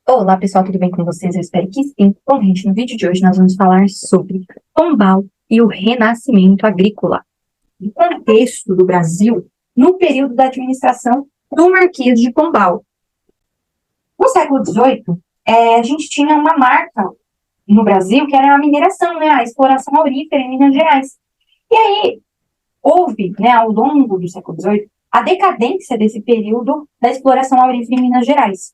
Olá pessoal, tudo bem com vocês? Eu espero que sim. Bom, gente, no vídeo de hoje nós vamos falar sobre Pombal e o renascimento agrícola. O contexto do Brasil no período da administração do Marquês de Pombal. No século XVIII, a gente tinha uma marca no Brasil que era a mineração, né, a exploração aurífera em Minas Gerais. E aí houve, né, ao longo do século XVIII, a decadência desse período da exploração aurífera em Minas Gerais.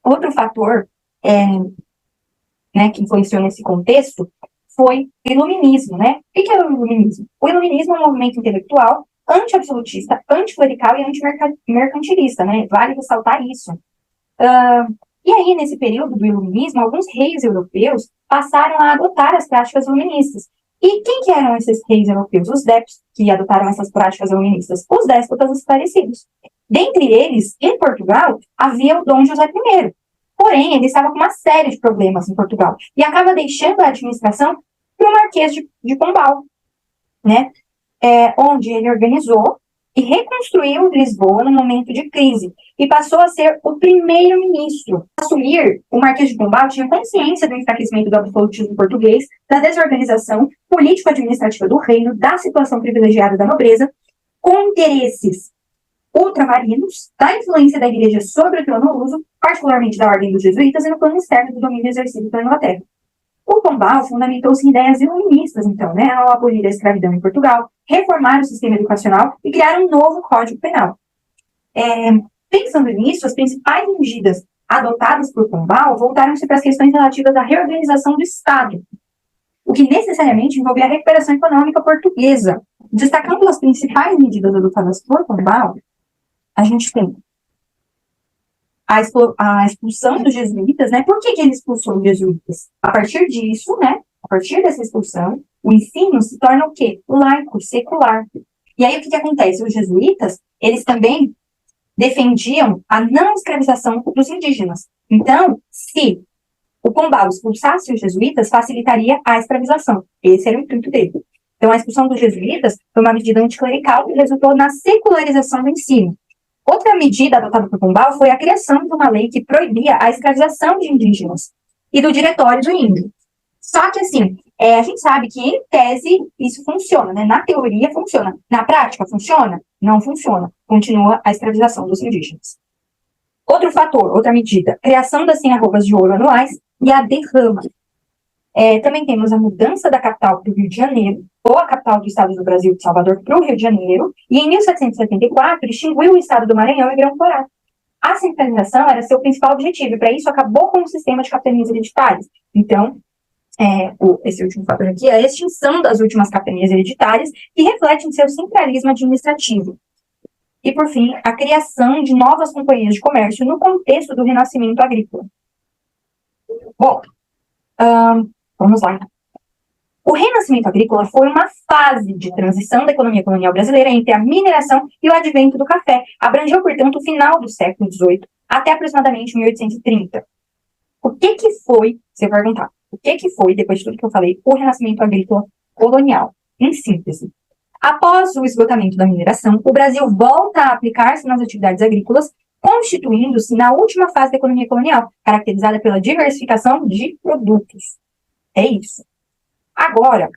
Outro fator que influenciou nesse contexto foi o iluminismo, né? O que é o iluminismo? O iluminismo é um movimento intelectual anti-absolutista, anticlerical e antimercantilista, né? Vale ressaltar isso. E aí, nesse período do iluminismo, alguns reis europeus passaram a adotar as práticas iluministas. E quem que eram esses reis europeus? Os débitos que adotaram essas práticas iluministas? Os déspotas esclarecidos. Dentre eles, em Portugal, havia o Dom José I. Porém, ele estava com uma série de problemas em Portugal e acaba deixando a administração para o Marquês de Pombal, né? Onde ele organizou e reconstruiu Lisboa no momento de crise e passou a ser o primeiro-ministro. Assumir o Marquês de Pombal tinha consciência do enfraquecimento do absolutismo português, da desorganização político-administrativa do reino, da situação privilegiada da nobreza, com interesses ultramarinos, da influência da igreja sobre o trono luso, particularmente da ordem dos jesuítas, e no plano externo do domínio exercido pela Inglaterra. O Pombal fundamentou-se em ideias iluministas, então, né, ao abolir a escravidão em Portugal, reformar o sistema educacional e criar um novo Código Penal. Pensando nisso, as principais medidas adotadas por Pombal voltaram-se para as questões relativas à reorganização do Estado, o que necessariamente envolvia a recuperação econômica portuguesa. Destacando as principais medidas adotadas por Pombal, a gente tem a expulsão dos jesuítas, né? Por que ele expulsou os jesuítas? A partir disso, né? A partir dessa expulsão, o ensino se torna o quê? Laico, secular. E aí o que acontece? Os jesuítas, eles também defendiam a não escravização dos indígenas. Então, se o Pombal expulsasse os jesuítas, facilitaria a escravização. Esse era o intuito dele. Então, a expulsão dos jesuítas foi uma medida anticlerical que resultou na secularização do ensino. Outra medida adotada por Pombal foi a criação de uma lei que proibia a escravização de indígenas e do diretório do índio. Só que, assim, a gente sabe que, em tese, isso funciona, né? Na teoria, funciona. Na prática, funciona? Não funciona. Continua a escravização dos indígenas. Outro fator, outra medida, criação das 100 arrobas de ouro anuais e a derrama. Também temos a mudança da capital para o Rio de Janeiro, ou a capital do estado do Brasil, de Salvador, para o Rio de Janeiro, e em 1774 extinguiu o estado do Maranhão e Grão-Pará. A centralização era seu principal objetivo, e para isso acabou com o sistema de capitanias hereditárias. Então, esse último fator aqui é a extinção das últimas capitanias hereditárias, que refletem seu centralismo administrativo. E, por fim, a criação de novas companhias de comércio no contexto do renascimento agrícola. Bom, vamos lá. O renascimento agrícola foi uma fase de transição da economia colonial brasileira entre a mineração e o advento do café. Abrangeu, portanto, o final do século XVIII até aproximadamente 1830. O que foi, você vai perguntar, o que foi, depois de tudo que eu falei, o renascimento agrícola colonial? Em síntese, após o esgotamento da mineração, o Brasil volta a aplicar-se nas atividades agrícolas, constituindo-se na última fase da economia colonial, caracterizada pela diversificação de produtos. É isso. Agora,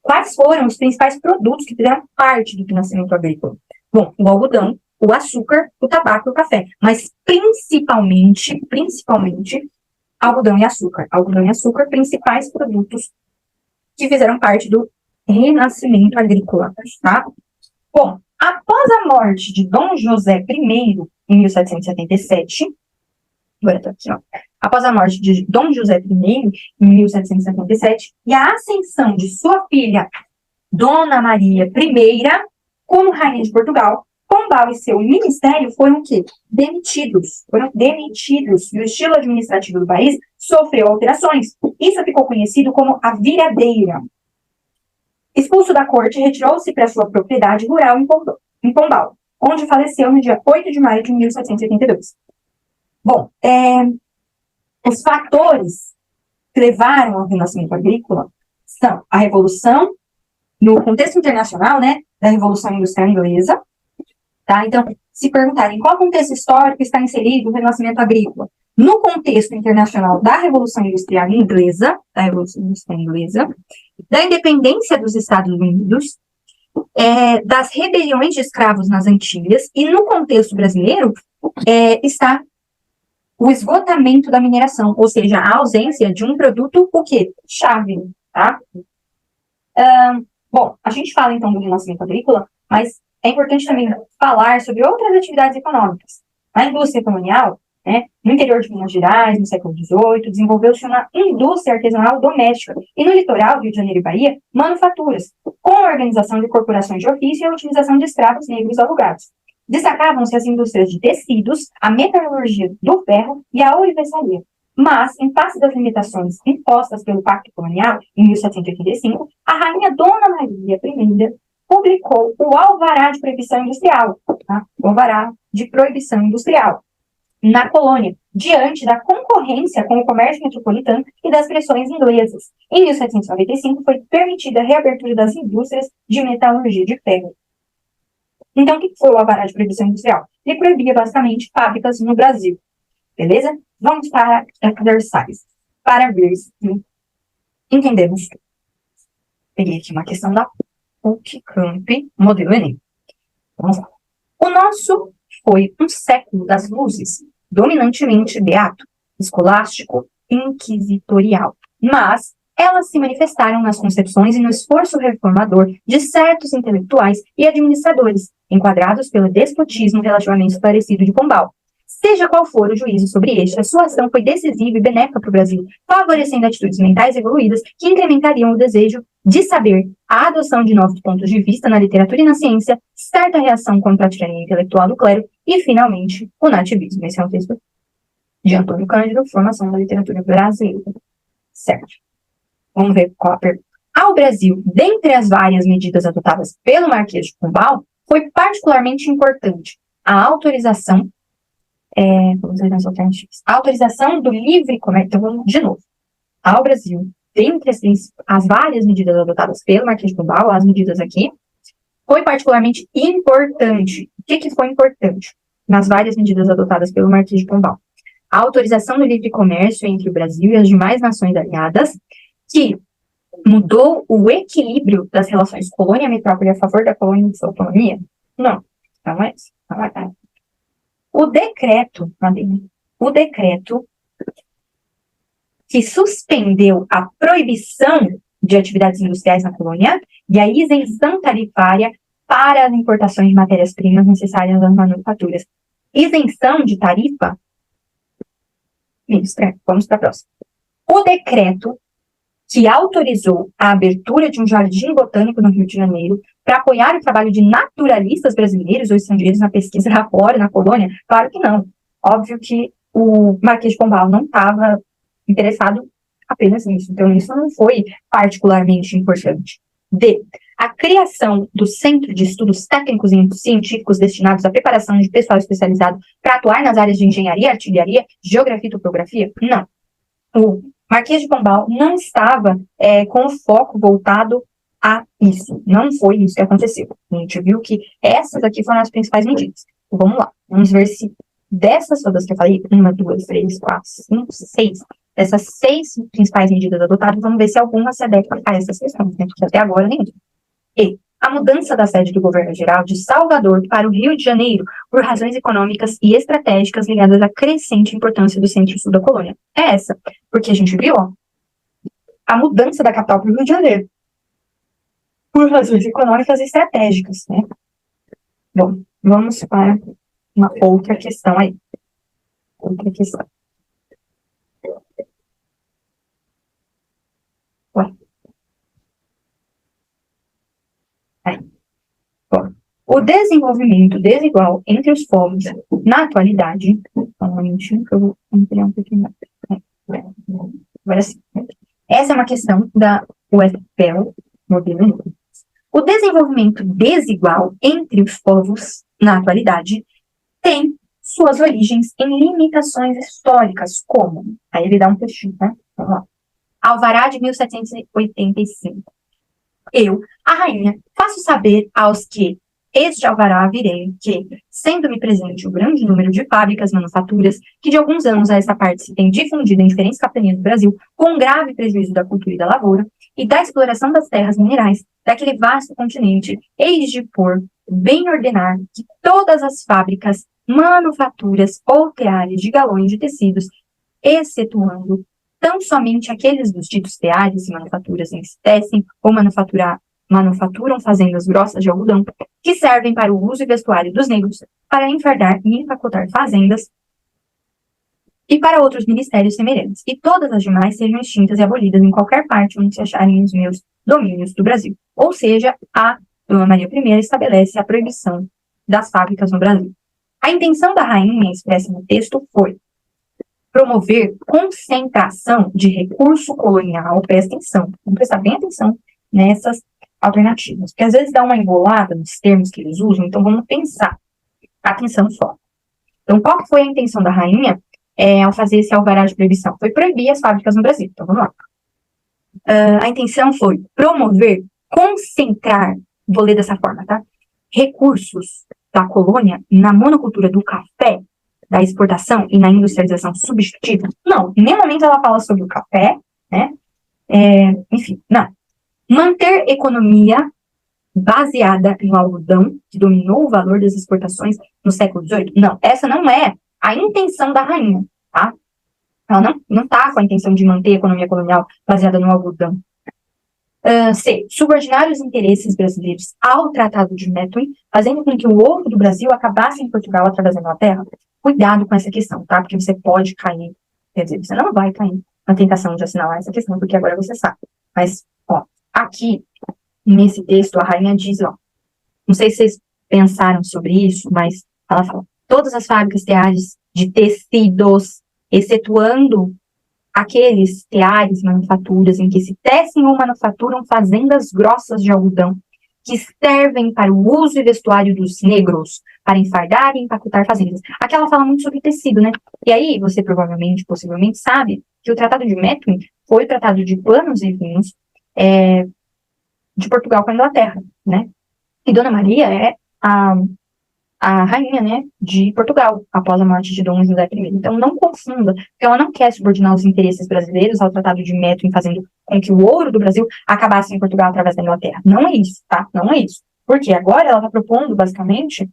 quais foram os principais produtos que fizeram parte do renascimento agrícola? Bom, o algodão, o açúcar, o tabaco e o café, mas principalmente, algodão e açúcar. Algodão e açúcar, principais produtos que fizeram parte do renascimento agrícola, tá? Bom, após a morte de Dom José I, em 1777, agora tá aqui, ó. Após a morte de Dom José I, em 1777, e a ascensão de sua filha, Dona Maria I, como rainha de Portugal, Pombal e seu ministério foram o quê? Demitidos. E o estilo administrativo do país sofreu alterações. Isso ficou conhecido como a viradeira. Expulso da corte, retirou-se para sua propriedade rural em Pombal, onde faleceu no dia 8 de maio de 1782. Bom, os fatores que levaram ao renascimento agrícola são a revolução, no contexto internacional, né, da Revolução Industrial Inglesa, tá? Então, se perguntarem em qual contexto histórico está inserido o renascimento agrícola, no contexto internacional da Revolução Industrial Inglesa, da independência dos Estados Unidos, das rebeliões de escravos nas Antilhas, e no contexto brasileiro está o esgotamento da mineração, ou seja, a ausência de um produto, o quê? Chave, tá? Bom, a gente fala então do renascimento agrícola, mas é importante também falar sobre outras atividades econômicas. A indústria colonial, no interior de Minas Gerais, no século XVIII, desenvolveu-se uma indústria artesanal doméstica, e no litoral, Rio de Janeiro e Bahia, manufaturas, com a organização de corporações de ofício e a utilização de escravos negros alugados. Destacavam-se as indústrias de tecidos, a metalurgia do ferro e a ourivesaria. Mas, em face das limitações impostas pelo Pacto Colonial, em 1785, a rainha Dona Maria I publicou o Alvará de Proibição Industrial, tá? O Alvará de Proibição Industrial, na colônia, diante da concorrência com o comércio metropolitano e das pressões inglesas. Em 1795, foi permitida a reabertura das indústrias de metalurgia de ferro. Então, o que foi o Alvará de Proibição Industrial? Ele proibia, basicamente, fábricas no Brasil. Beleza? Vamos para exercise. Para ver se entendemos. Peguei aqui uma questão da PUC Camp, modelo Enem. Vamos lá. O nosso foi um século das luzes, dominantemente beato, escolástico, inquisitorial. Mas elas se manifestaram nas concepções e no esforço reformador de certos intelectuais e administradores, enquadrados pelo despotismo relativamente esclarecido de Pombal. Seja qual for o juízo sobre este, a sua ação foi decisiva e benéfica para o Brasil, favorecendo atitudes mentais evoluídas que incrementariam o desejo de saber, a adoção de novos pontos de vista na literatura e na ciência, certa reação contra a tirania intelectual do clero e, finalmente, o nativismo. Esse é um texto de Antônio Cândido, Formação da Literatura Brasileira. Certo. Vamos ver qual a pergunta. Ao Brasil, dentre as várias medidas adotadas pelo Marquês de Pombal, foi particularmente importante a autorização a autorização do livre comércio. Então, vamos de novo. Ao Brasil, dentre as várias medidas adotadas pelo Marquês de Pombal, as medidas aqui, foi particularmente importante. O que foi importante nas várias medidas adotadas pelo Marquês de Pombal? A autorização do livre comércio entre o Brasil e as demais nações aliadas, que mudou o equilíbrio das relações colônia-metrópole a favor da colônia e sua autonomia? Não. Não é isso. Não é. O decreto que suspendeu a proibição de atividades industriais na colônia e a isenção tarifária para as importações de matérias-primas necessárias às manufaturas. Isenção de tarifa? Vamos para a próxima. O decreto que autorizou a abertura de um jardim botânico no Rio de Janeiro para apoiar o trabalho de naturalistas brasileiros ou estrangeiros na pesquisa lá fora, na colônia? Claro que não. Óbvio que o Marquês de Pombal não estava interessado apenas nisso. Então, isso não foi particularmente importante. D. A criação do Centro de Estudos Técnicos e Científicos destinados à preparação de pessoal especializado para atuar nas áreas de engenharia, artilharia, geografia e topografia? Não. O Marquês de Pombal não estava com o foco voltado a isso. Não foi isso que aconteceu. A gente viu que essas aqui foram as principais medidas. Então, vamos lá. Vamos ver se dessas todas que eu falei, 1, 2, 3, 4, 5, 6, dessas 6 principais medidas adotadas, vamos ver se alguma se adequa a essas questões, né? Porque até agora nenhuma. E a mudança da sede do governo geral de Salvador para o Rio de Janeiro por razões econômicas e estratégicas ligadas à crescente importância do centro-sul da colônia. É essa, porque a gente viu, a mudança da capital para o Rio de Janeiro por razões econômicas e estratégicas, né? Bom, vamos para uma outra questão aí. Outra questão. Bom, o desenvolvimento desigual entre os povos na atualidade, eu vou ampliar um pouquinho mais. Agora sim. Essa é uma questão da UFPEL, modelo. O desenvolvimento desigual entre os povos na atualidade tem suas origens em limitações históricas, como, aí ele dá um textinho, né? Vamos lá. Alvará de 1785. Eu, a rainha, faço saber aos que este alvará virei que, sendo-me presente o grande número de fábricas, manufaturas, que de alguns anos a essa parte se tem difundido em diferentes capitanias do Brasil, com grave prejuízo da cultura e da lavoura, e da exploração das terras minerais, daquele vasto continente, eis de pôr, bem ordenar, que todas as fábricas, manufaturas ou teares de galões de tecidos, excetuando tão somente aqueles dos ditos teares e manufaturas em que se tecem ou manufaturam fazendas grossas de algodão, que servem para o uso e vestuário dos negros, para enfardar e empacotar fazendas e para outros ministérios semelhantes, e todas as demais sejam extintas e abolidas em qualquer parte onde se acharem os meus domínios do Brasil. Ou seja, a Dona Maria I estabelece a proibição das fábricas no Brasil. A intenção da rainha expressa no texto foi promover concentração de recurso colonial, presta atenção, vamos prestar bem atenção nessas alternativas, porque às vezes dá uma embolada nos termos que eles usam, então vamos pensar, atenção só. Então, qual foi a intenção da rainha ao fazer esse alvará de proibição? Foi proibir as fábricas no Brasil, então vamos lá. A intenção foi promover, concentrar, vou ler dessa forma, tá? Recursos da colônia na monocultura do café, da exportação e na industrialização substitutiva? Não, em nenhum momento ela fala sobre o café, né? Enfim, não. Manter economia baseada no algodão, que dominou o valor das exportações no século XVIII? Não, essa não é a intenção da rainha, tá? Ela não está com a intenção de manter a economia colonial baseada no algodão. C. Subordinar os interesses brasileiros ao Tratado de Methuen, fazendo com que o ouro do Brasil acabasse em Portugal através da Inglaterra. Cuidado com essa questão, tá? Porque você pode cair, quer dizer, você não vai cair na tentação de assinalar essa questão, porque agora você sabe. Mas, ó, aqui, nesse texto, a rainha diz, ó, não sei se vocês pensaram sobre isso, mas ela fala, todas as fábricas teares de tecidos, excetuando aqueles teares, manufaturas, em que se tecem ou manufaturam fazendas grossas de algodão, que servem para o uso e vestuário dos negros, para enfardar e empacotar fazendas. Aqui ela fala muito sobre tecido, né? E aí, você possivelmente sabe que o Tratado de Methuen foi o tratado de panos e vinhos de Portugal com a Inglaterra, né? E Dona Maria é a rainha, né, de Portugal, após a morte de Dom José I. Então, não confunda, porque ela não quer subordinar os interesses brasileiros ao Tratado de Methuen, fazendo com que o ouro do Brasil acabasse em Portugal através da Inglaterra. Não é isso, tá? Não é isso. Porque agora ela está propondo, basicamente,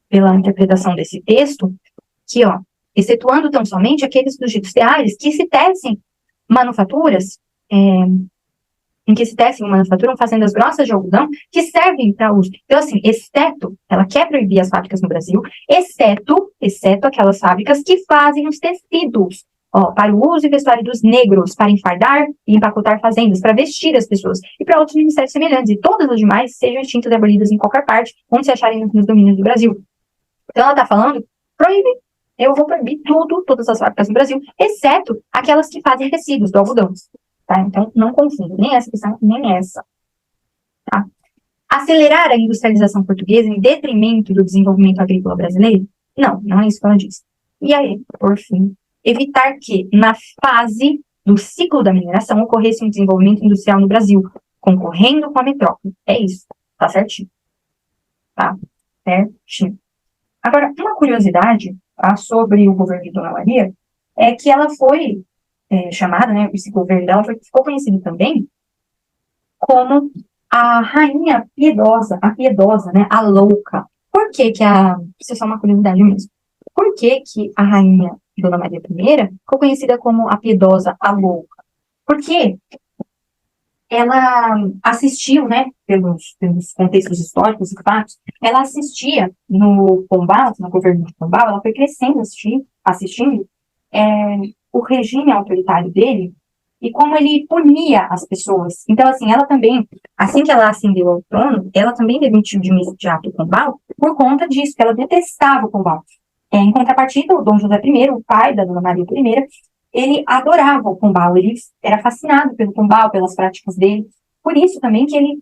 pela interpretação desse texto, que, ó, excetuando tão somente aqueles dos ditos teares que se tecem manufaturas, em que se tecem ou manufaturam fazendas grossas de algodão que servem para uso. Então, assim, exceto, ela quer proibir as fábricas no Brasil, exceto aquelas fábricas que fazem os tecidos, ó, para o uso e vestuário dos negros, para enfardar e empacotar fazendas, para vestir as pessoas, e para outros ministérios semelhantes, e todas as demais sejam extintas e abolidas em qualquer parte, onde se acharem nos domínios do Brasil. Então, ela está falando, proíbe, eu vou proibir todas as fábricas no Brasil, exceto aquelas que fazem tecidos do algodão. Tá? Então, não confunda, nem essa questão, nem essa. Tá? Acelerar a industrialização portuguesa em detrimento do desenvolvimento agrícola brasileiro? Não é isso que ela diz. E aí, por fim, evitar que, na fase do ciclo da mineração, ocorresse um desenvolvimento industrial no Brasil, concorrendo com a metrópole. É isso, tá certinho. Tá? Certinho. Agora, uma curiosidade, tá, sobre o governo de Dona Maria é que ela foi chamada, né, esse governo dela ficou conhecido também como a rainha piedosa, né, a louca. Por que que isso é só uma curiosidade mesmo, por que que a rainha Dona Maria I ficou conhecida como a piedosa, a louca? Porque ela assistiu, né, pelos contextos históricos e fatos, ela assistia no Pombal, no governo de Pombal, ela foi crescendo assistindo o regime autoritário dele e como ele punia as pessoas. Então, assim, ela também, assim que ela ascendeu ao trono, ela também demitiu de imediato o Pombal por conta disso, que ela detestava o Pombal. Em contrapartida, o Dom José I, o pai da Dona Maria I, ele adorava o Pombal, ele era fascinado pelo Pombal, pelas práticas dele. Por isso também que ele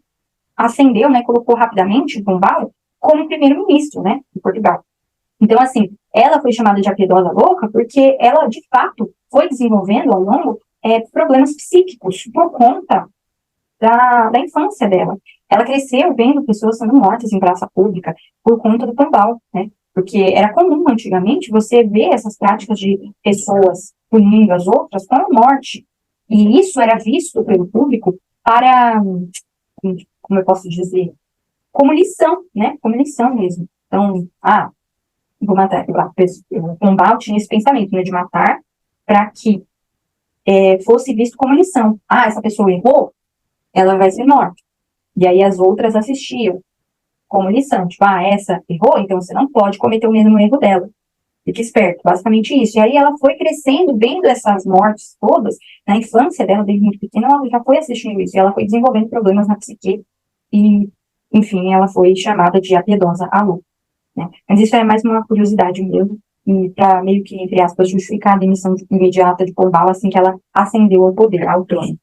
ascendeu, né, colocou rapidamente o Pombal como primeiro-ministro, né, de Portugal. Então, assim, ela foi chamada de a piedosa louca porque ela, de fato, foi desenvolvendo ao longo problemas psíquicos por conta da infância dela. ela cresceu vendo pessoas sendo mortas em praça pública por conta do Pombal, né? Porque era comum antigamente você ver essas práticas de pessoas punindo as outras com a morte. E isso era visto pelo público para, como eu posso dizer, como lição, né? Como lição mesmo. Então, vou matar. O Pombal tinha esse pensamento, né, de matar para que fosse visto como lição. Essa pessoa errou, ela vai ser morta. E aí as outras assistiam como lição. Tipo, essa errou, então você não pode cometer o mesmo erro dela. Fique esperto, basicamente isso. E aí ela foi crescendo, vendo essas mortes todas, na infância dela, desde muito pequena, ela já foi assistindo isso. E ela foi desenvolvendo problemas na psique. E, enfim, ela foi chamada de a piedosa Alu, né? Mas isso é mais uma curiosidade mesmo. E para meio que, entre aspas, justificar a demissão imediata de Pombal assim que ela ascendeu ao poder, ao trono.